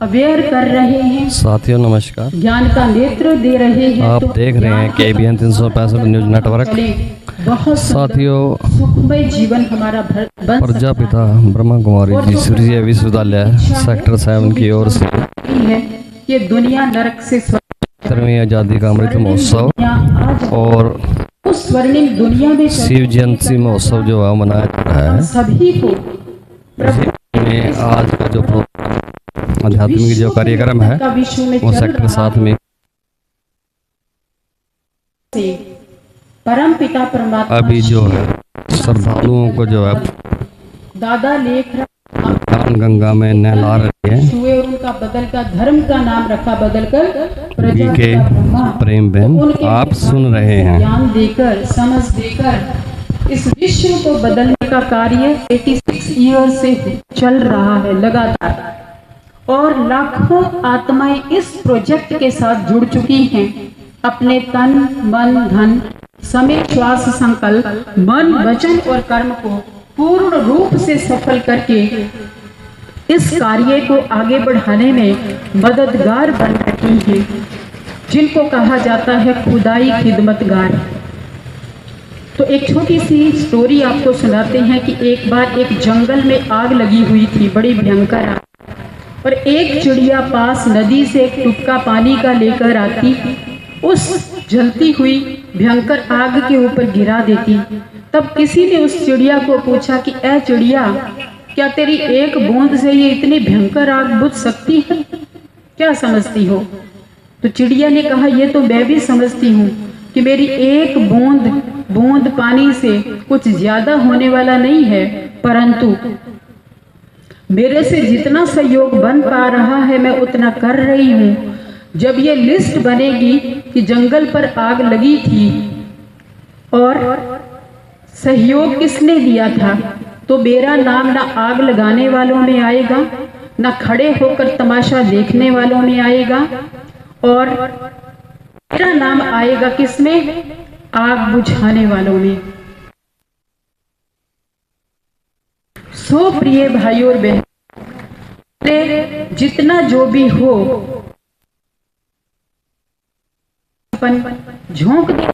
Aware कर रहे हैं। साथियों नमस्कार, ज्ञान का नेत्र दे रहे हैं। आप देख रहे हैं KBN 365 न्यूज नेटवर्क। बहुत साथियों, सुखमय जीवन हमारा बन प्रजापिता ब्रह्मा कुमारी जी सूर्य विश्वविद्यालय सेक्टर 7 की ओर से है ये दुनिया नरक से 70वीं आज़ादी का अमृत महोत्सव और उस स्वर्णिम दुनिया में शिव जयंती महोत्सव जो है मनाया जा रहा है। सभी को में आज का जो आध्यात्मिक जो कार्यक्रम है वो सेक्टर 7 में परम पिता परमात्मा अभी जो है श्रद्धालुओं को जो है दादा लेख गंगा में नहला रहे हैं। हुए उनका बदल का धर्म का नाम रखा बदलकर बीके प्रेम बहन आप सुन रहे हैं। ज्ञान देकर समझ देकर इस विश्व को बदलने का कार्य 86 ईयर से चल रहा है लगातार, और लाखों आत्माएं इस प्रोजेक्ट के साथ जुड़ चुकी हैं। अपने तन मन धन समय श्वास संकल्प मन वचन और कर्म को पूर्ण रूप से सफल करके इस कार्य को आगे बढ़ाने में मददगार बन रही हैं, जिनको कहा जाता है खुदाई खिदमतगार। तो एक छोटी सी स्टोरी आपको सुनाते हैं कि एक बार एक जंगल में आग लगी हुई थी, बड़ी भयंकर आग, और एक चिड़िया पास नदी से एक टुपका पानी का लेकर आती, उस जलती हुई भयंकर आग के ऊपर गिरा देती। तब किसी ने उस चिड़िया को पूछा कि ऐ चिड़िया, क्या तेरी एक बूंद से ये इतनी भयंकर आग बुझ सकती है? क्या समझती हो? तो चिड़िया ने कहा, ये तो मैं भी समझती हूँ कि मेरी एक बूंद पानी से कुछ ज्यादा होने वाला नहीं है, परंतु मेरे से जितना सहयोग बन पा रहा है मैं उतना कर रही हूँ। जब ये लिस्ट बनेगी कि जंगल पर आग लगी थी और सहयोग किसने दिया था, तो मेरा नाम ना आग लगाने वालों में आएगा, ना खड़े होकर तमाशा देखने वालों में आएगा, और मेरा नाम आएगा किसमें? आग बुझाने वालों में। सो प्रिय भाई और बहन, जितना जो भी हो अपन झोंक दे।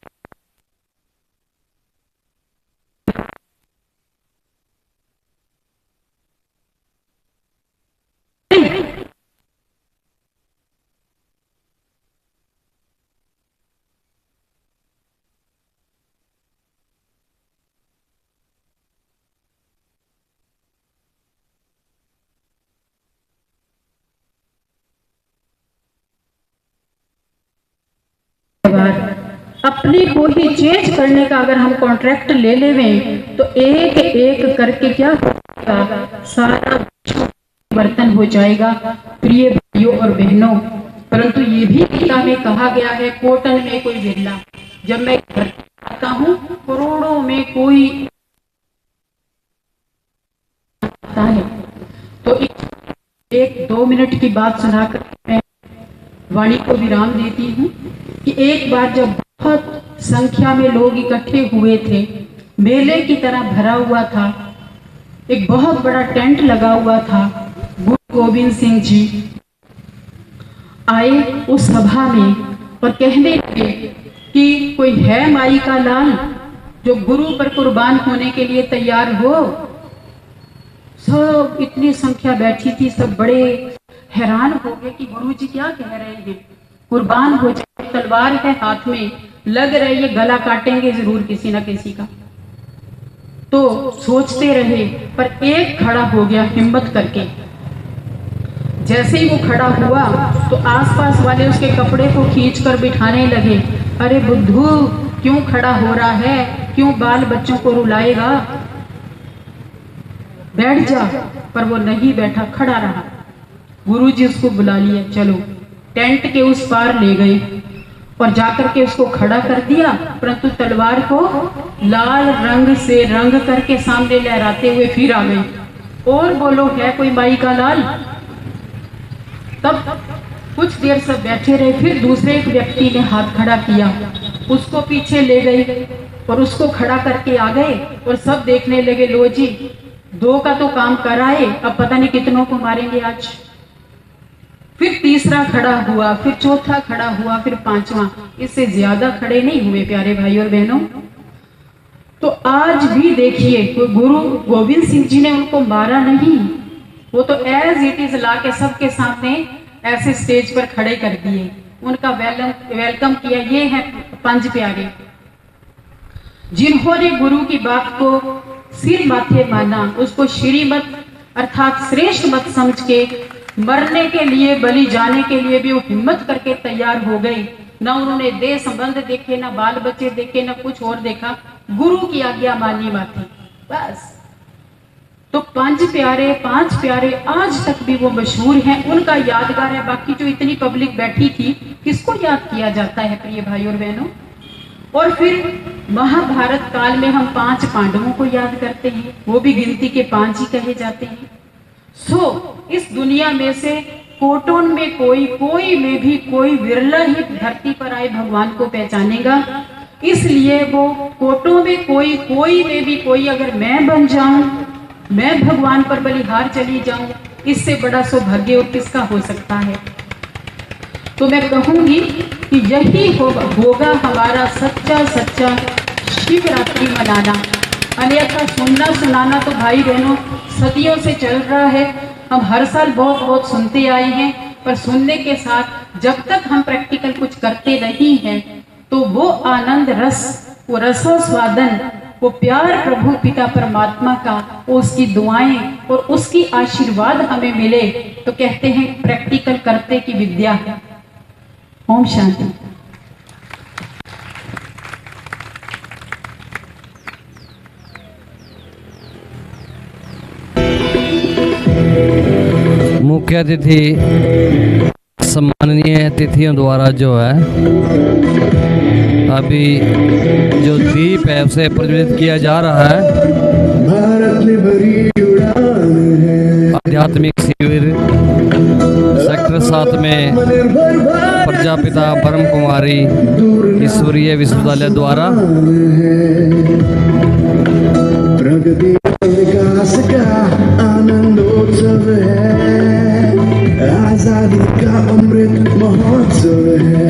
अपने को ही चेंज करने का अगर हम कॉन्ट्रैक्ट ले लेवें तो एक एक करके क्या होगा, सारा परिवर्तन हो जाएगा प्रिय भाइयों और बहनों। परंतु ये भी गीता में कहा गया है, कोटन में कोई बिरला। जब मैं घर आता हूँ करोड़ों में कोई आता है, तो एक 2 मिनट की बात सुनाकर मैं वाणी को विराम देती हूँ कि एक बार जब बहुत संख्या में लोग इकट्ठे हुए थे, मेले की तरह भरा हुआ था, एक बहुत बड़ा टेंट लगा हुआ था, गुरु गोविंद सिंह जी आए उस सभा में और कहने लगे कि कोई है माई का लाल जो गुरु पर कुर्बान होने के लिए तैयार हो। सब इतनी संख्या बैठी थी, सब बड़े हैरान हो गए कि गुरु जी क्या कह रहे हैं, कुर्बान हो जाए, तलवार है हाथ में, लग रही है गला काटेंगे जरूर किसी ना किसी का। तो सोचते रहे, पर एक खड़ा हो गया हिम्मत करके। जैसे ही वो खड़ा हुआ तो आसपास वाले उसके कपड़े को खींचकर बिठाने लगे। अरे बुद्धू, क्यों खड़ा हो रहा है, क्यों बाल बच्चों को रुलाएगा, बैठ जा। पर वो नहीं बैठा, खड़ा रहा। गुरुजी उसको बुला लिया, चलो टेंट के उस पार ले गए और जाकर के उसको खड़ा कर दिया, परंतु तलवार को लाल रंग से रंग करके सामने लहराते हुए फिर आ गए। और बोलो, है कोई माई का लाल? तब कुछ देर सब बैठे रहे, फिर दूसरे एक व्यक्ति ने हाथ खड़ा किया, उसको पीछे ले गए और उसको खड़ा करके आ गए और सब देखने लगे, लो जी 2 का तो काम कराए, अब पता नहीं कितनों को मारेंगे आज। तीसरा खड़ा हुआ, फिर चौथा खड़ा हुआ, फिर पांचवा, इससे ज्यादा खड़े नहीं हुए प्यारे भाई और बहनों। तो आज भी देखिए, गुरु गोविंद सिंह जी ने उनको मारा नहीं, वो तो एज इट इज ला के सबके सामने ऐसे स्टेज पर खड़े कर दिए, उनका वेलकम किया। ये है पंज प्यारे जिन्होंने गुरु की बात को सिर माथे माना, उसको श्रीमत अर्थात श्रेष्ठ मत समझ के मरने के लिए, बलि जाने के लिए भी वो हिम्मत करके तैयार हो गए। ना उन्होंने देह संबंध देखे, ना बाल बच्चे देखे, ना कुछ और देखा, गुरु की आज्ञा मानी माथी, बस। तो पांच प्यारे आज तक भी वो मशहूर हैं, उनका यादगार है। बाकी जो इतनी पब्लिक बैठी थी, किसको याद किया जाता है प्रिय भाई और बहनों? और फिर महाभारत काल में हम 5 पांडवों को याद करते हैं, वो भी गिनती के 5 ही कहे जाते हैं। इस दुनिया में से कोटोन में कोई में भी कोई विरला ही धरती पर आए भगवान को पहचानेगा। इसलिए वो कोटों में कोई में भी कोई अगर मैं बन जाऊं, मैं भगवान पर बलिहार चली जाऊं, इससे बड़ा सौभाग्य और किसका हो सकता है? तो मैं कहूंगी कि यही होगा हमारा सच्चा शिवरात्रि मनाना। अन्यथा सुनना सुनाना तो भाई बहनों सदियों से चल रहा है, हम हर साल बहुत सुनते आए हैं, पर सुनने के साथ जब तक हम प्रैक्टिकल कुछ करते नहीं हैं, तो वो आनंद रस, वो रसोस्वादन, वो प्यार प्रभु पिता परमात्मा का, उसकी दुआएं और उसकी आशीर्वाद हमें मिले, तो कहते हैं प्रैक्टिकल करते की विद्या है। ओम शांति। मुख्य अतिथि सम्माननीय अतिथियों द्वारा जो है अभी जो दीप है उसे प्रज्वलित किया जा रहा है। आध्यात्मिक शिविर सेक्टर 7 में प्रजापिता ब्रह्म कुमारी ईश्वरीय विश्वविद्यालय द्वारा प्रगति विकास का आनंदोत्सव है, आजादी का अमृत महोत्सव है,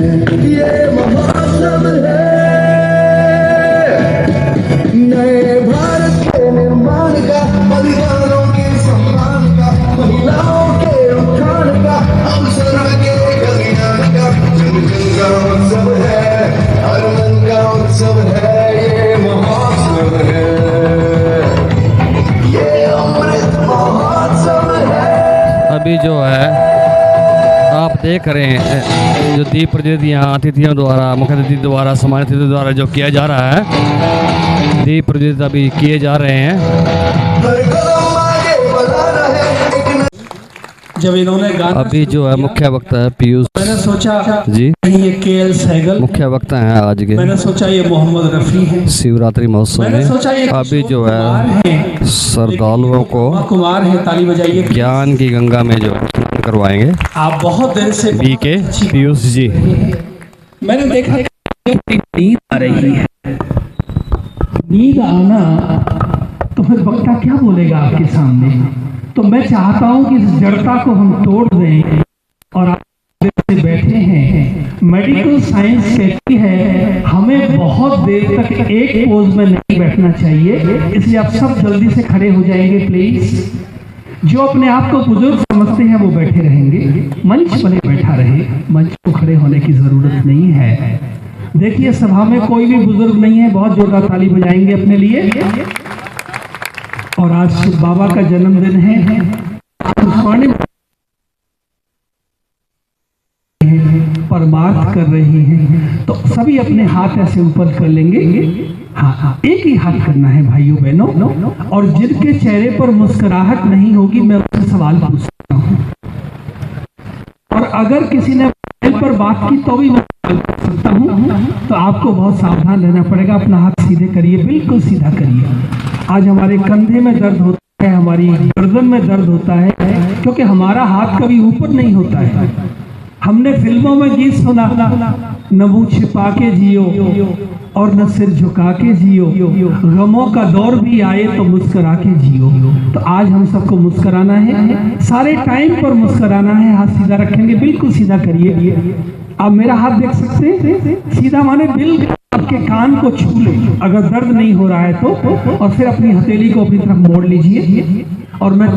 ये महोत्सव है नए भारत के निर्माण का, बलिदानों के सम्मान का, महिलाओं के उत्थान का, अवसर के कल्याण का, जन जन का उत्सव है, हर मन का उत्सव है, ये महोत्सव है, ये अमृत महोत्सव है। अभी जो है आप देख रहे हैं जो दीप प्रज्वलित यहाँ अतिथियों द्वारा, मुख्य अतिथि द्वारा, सम्मानित अतिथि द्वारा जो किया जा रहा है, दीप प्रज्वलित अभी किए जा रहे हैं। जब इन्होंने गाना अभी जो है मुख्य वक्ता है पीयूष, मैंने सोचा जी ये केएल सहगल, मुख्य वक्ता हैं आज के। मैंने सोचा ये मोहम्मद रफी है, शिवरात्रि महोत्सव मैंने सोचा ये में अभी जो है श्रद्धालुओं को कुमार है, ताली बजाइए। ज्ञान की गंगा में जो स्नान करवाएंगे आप बहुत देर से बी के पीयूष जी। मैंने देखा नींद आ रही है, नींद आना तो फिर वक्ता क्या बोलेगा आपके सामने? तो मैं चाहता हूं कि इस जड़ता को हम तोड़ दें। और आप से बैठे हैं, मेडिकल साइंस कहती है हमें बहुत देर तक एक पोज में नहीं बैठना चाहिए, इसलिए आप सब जल्दी से खड़े हो जाएंगे प्लीज। जो अपने आप को बुजुर्ग समझते हैं वो बैठे रहेंगे, मंच पर बैठा रहे, मंच को खड़े होने की जरूरत नहीं है। देखिए सभा में कोई भी बुजुर्ग नहीं है, बहुत जोरदार ताली बजाएंगे अपने लिए। और आज बाबा का जन्मदिन है, परमार्थ कर रहे हैं, तो सभी अपने हाथ ऐसे ऊपर कर लेंगे। हाँ, एक ही हाथ करना है भाइयों बहनों। और जिनके चेहरे पर मुस्कुराहट नहीं होगी मैं उनसे सवाल पूछ सकता हूँ, और अगर किसी ने पर बात की तो भी मैं पूछ सकता हूँ। तो आपको बहुत सावधान रहना पड़ेगा, अपना हाथ सीधे करिए, बिल्कुल सीधा करिए। आज हमारे कंधे में दर्द होता है, हमारी गर्दन में दर्द होता है, क्योंकि हमारा हाथ कभी ऊपर नहीं होता है, हमने फिल्मों में गीत सुना, न मुंह छिपा के जियो और न सिर झुका के जियो, गमों का दौर भी आए तो मुस्कुरा के जियो। तो आज हम सबको मुस्कुराना है, सारे टाइम पर मुस्कुराना है। हाथ सीधा रखेंगे, बिल्कुल सीधा करिए। आप मेरा हाथ देख सकते हैं, सीधा माने बिल्कुल आपके कान को छू ले, अगर दर्द नहीं हो रहा है तो, और फिर अपनी हथेली को अपनी तरफ मोड़ लीजिए और मैं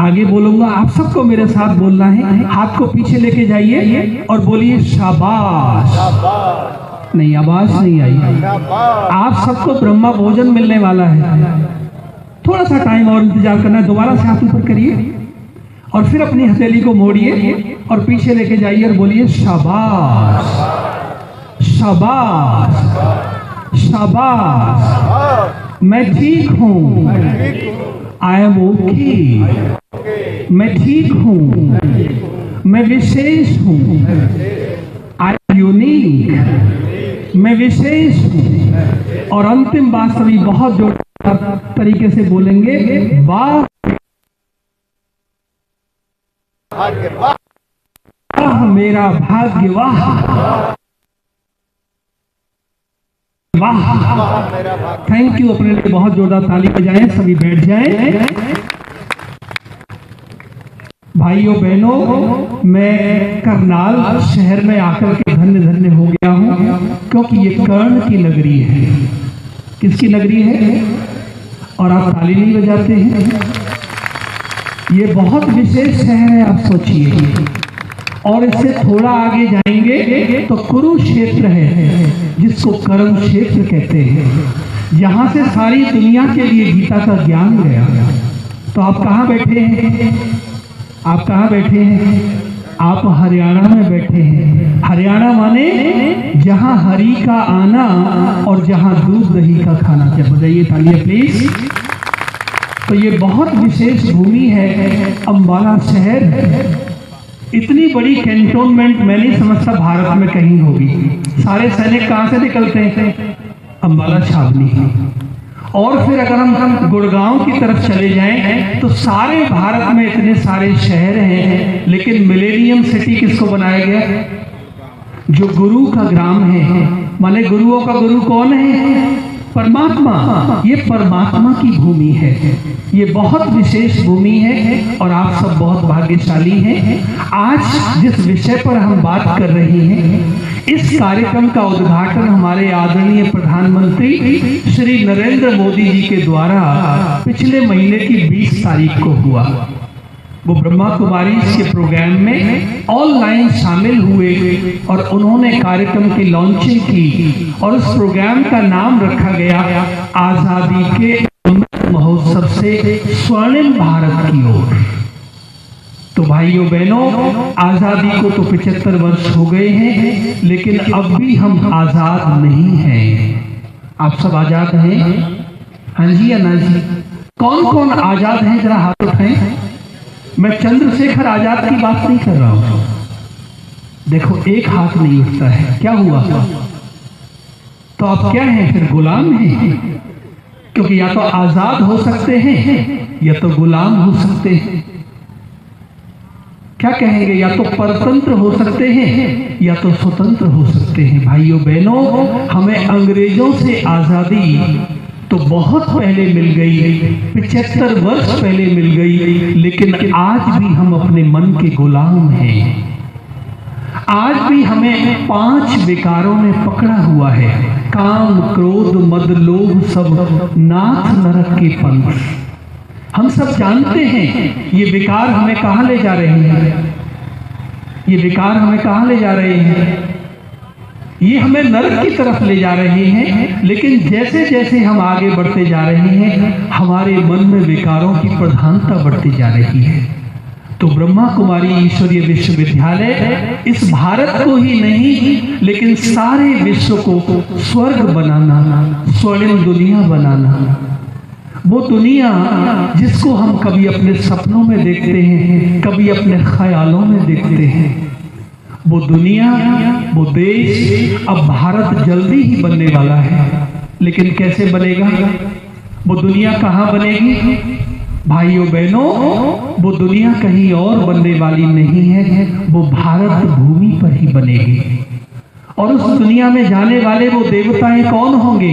आगे बोलूंगा, आप सबको मेरे साथ बोलना है। हाथ को पीछे लेके जाइए और बोलिए शाबाश। नहीं, आवाज नहीं आई। आप सबको ब्रह्मा भोजन मिलने वाला है, थोड़ा सा टाइम और इंतजार करना है। दोबारा से हाथ ऊपर करिए और फिर अपनी हथेली को मोड़िए और पीछे लेके जाइए और बोलिए शाबाश शाबाश शाबाश। मैं ठीक हूँ, आई एम ओके। मैं ठीक हूँ, मैं विशेष हूँ, आई एम यूनिक। मैं विशेष हूँ। और अंतिम बात सभी बहुत जोरदार तरीके से बोलेंगे, वाह मेरा भाग्य, वाह वाह। Thank you. अपने लिए बहुत जोरदार ताली बजाएं। सभी बैठ जाएं। भाइयों बहनों, मैं करनाल शहर में आकर के धन्य धन्य हो गया हूं, क्योंकि ये कर्ण की नगरी है। किसकी नगरी है? और आप ताली नहीं बजाते हैं। ये बहुत विशेष शहर है, आप सोचिए। और इससे थोड़ा आगे जाएंगे तो कुरुक्षेत्र है, जिसको कर्म क्षेत्र कहते हैं। यहाँ से सारी दुनिया के लिए गीता का ज्ञान गया। तो आप कहाँ बैठे हैं? आप कहाँ बैठे हैं? आप हरियाणा में बैठे हैं। हरियाणा माने जहाँ हरि का आना और जहाँ दूध दही का खाना। क्या बजाइए तालियां प्लीज। तो ये बहुत विशेष भूमि है, अंबाला शहर। इतनी बड़ी कैंटोनमेंट मैं नहीं समझता भारत में कहीं होगी। सारे सैनिक कहाँ से निकलते हैं? अंबाला छावनी। और फिर अगर हम गुड़गांव की तरफ चले जाएं तो सारे भारत में इतने सारे शहर हैं, लेकिन मिलेनियम सिटी किसको बनाया गया? जो गुरु का ग्राम है। माने गुरुओं का गुरु कौन है? परमात्मा। ये परमात्मा की भूमि है। ये बहुत विशेष भूमि है और आप सब बहुत भाग्यशाली हैं। आज जिस विषय पर हम बात कर रहे हैं, इस कार्यक्रम का उद्घाटन हमारे आदरणीय प्रधानमंत्री श्री नरेंद्र मोदी जी के द्वारा पिछले महीने की 20 तारीख को हुआ। वो ब्रह्मा कुमारी के प्रोग्राम में ऑनलाइन शामिल हुए और उन्होंने कार्यक्रम की लॉन्चिंग की और उस प्रोग्राम का नाम रखा गया आजादी के अमृत महोत्सव से स्वर्णिम भारत की ओर। तो भाइयों बहनों, आजादी को तो 75 वर्ष हो गए हैं, लेकिन अब भी हम आजाद नहीं हैं। आप सब आजाद हैं? हाँ जी या ना जी? कौन कौन आजाद हैं? जरा हाथ उठाएं। मैं चंद्रशेखर आजाद की बात नहीं कर रहा हूं। देखो, एक हाथ नहीं उठता है, क्या हुआ? तो आप क्या हैं फिर? गुलाम हैं। क्योंकि या तो आजाद हो सकते हैं या तो गुलाम हो सकते हैं। क्या कहेंगे? या तो परतंत्र हो सकते हैं या तो स्वतंत्र हो सकते हैं। भाइयों बहनों, हमें अंग्रेजों से आजादी तो बहुत पहले मिल गई, 75 वर्ष पहले मिल गई, लेकिन आज भी हम अपने मन के गुलाम हैं। आज भी हमें 5 विकारों ने पकड़ा हुआ है। काम, क्रोध, मद, लोभ सब नाथ नरक के पंथ। हम सब जानते हैं ये विकार हमें कहां ले जा रहे हैं। ये विकार हमें कहां ले जा रहे हैं? ये हमें नरक की तरफ ले जा रहे हैं। लेकिन जैसे जैसे हम आगे बढ़ते जा रहे हैं, हमारे मन में विकारों की प्रधानता बढ़ती जा रही है। तो ब्रह्मा कुमारी ईश्वरीय विश्वविद्यालय इस भारत को ही नहीं, लेकिन सारे विश्व को स्वर्ग बनाना, स्वर्णिम दुनिया बनाना। वो दुनिया जिसको हम कभी अपने सपनों में देखते हैं, कभी अपने ख्यालों में देखते हैं। वो दुनिया, वो देश अब भारत जल्दी ही बनने वाला है। लेकिन कैसे बनेगा? वो दुनिया कहाँ बनेगी? भाइयों बहनों, वो दुनिया कहीं और बनने वाली नहीं है, वो भारत भूमि पर ही बनेगी। और उस दुनिया में जाने वाले वो देवताएं कौन होंगे?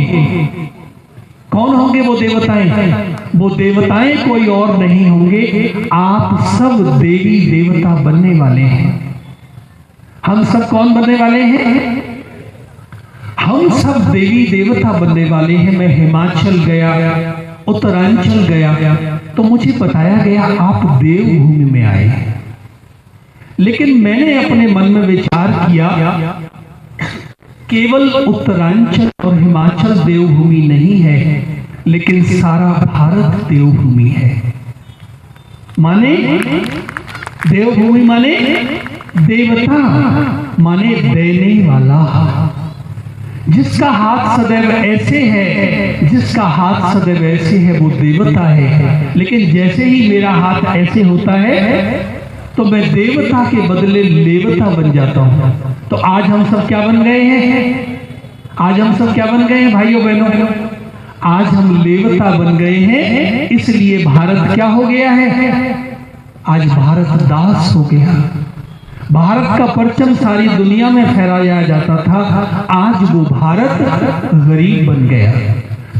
कौन होंगे वो देवताएं? वो देवताएं कोई और नहीं होंगे, आप सब देवी देवता बनने वाले हैं। हम सब कौन बनने वाले हैं? हम सब देवी देवता बनने वाले हैं। मैं हिमाचल गया, उत्तरांचल गया, तो मुझे बताया गया आप देवभूमि में आए। लेकिन मैंने अपने मन में विचार किया, केवल उत्तरांचल और हिमाचल देवभूमि नहीं है, लेकिन सारा भारत देवभूमि है। माने देवभूमि माने देवता, माने देने वाला। जिसका हाथ सदैव ऐसे है, जिसका हाथ सदैव ऐसे है, वो देवता है। लेकिन जैसे ही मेरा हाथ ऐसे होता है तो मैं देवता के बदले लेवता बन जाता हूं। तो आज हम सब क्या बन गए हैं? आज हम सब क्या बन गए हैं भाइयों बहनों? आज हम लेवता बन गए हैं। इसलिए भारत क्या हो गया है? आज भारत दास हो गया। भारत का परचम सारी दुनिया में फहराया जाता था, आज वो भारत गरीब बन गया।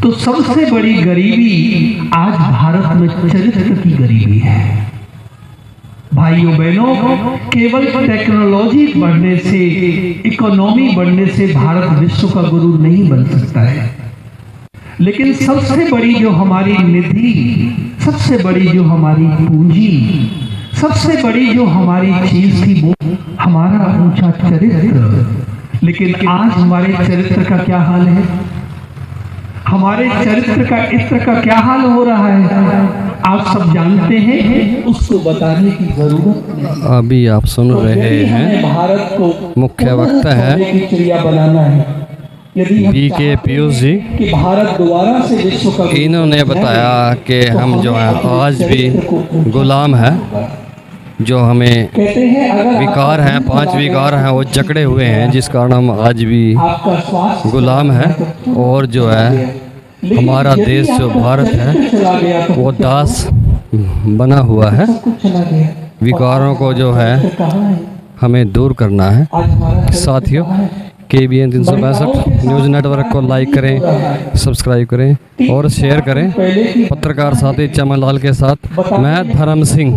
तो सबसे बड़ी गरीबी आज भारत में चरित्र की गरीबी है। भाइयों बहनों, केवल टेक्नोलॉजी बढ़ने से, इकोनॉमी बढ़ने से भारत विश्व का गुरु नहीं बन सकता है। लेकिन सबसे बड़ी जो हमारी निधि, सबसे बड़ी जो हमारी पूंजी, सबसे बड़ी जो हमारी चीज थी, वो हमारा ऊंचा चरित्र। लेकिन आज हमारे चरित्र का क्या हाल है? हमारे चरित्र का, इत्र का क्या हाल हो रहा है? आप सब जानते हैं, उसको बताने की जरूरत नहीं। अभी आप सुन रहे हैं, भारत को मुख्य वक्ता है चिड़िया बनाना है। यदि हम BK पीयूष जी, कि भारत दोबारा से विश्व का इन्होंने बताया कि हम जो है आज भी गुलाम है। जो हमें कहते हैं अगर विकार हैं, 5 विकार हैं, वो जकड़े हुए हैं, जिस कारण हम आज भी आपका स्वास्थ्य गुलाम है। और जो है हमारा देश जो भारत है वो दास बना हुआ है। विकारों को जो है हमें दूर करना है। साथियों, KBN 365 न्यूज़ नेटवर्क को लाइक करें, सब्सक्राइब करें और शेयर करें। पत्रकार साथी चमन लाल के साथ मैं धर्म सिंह।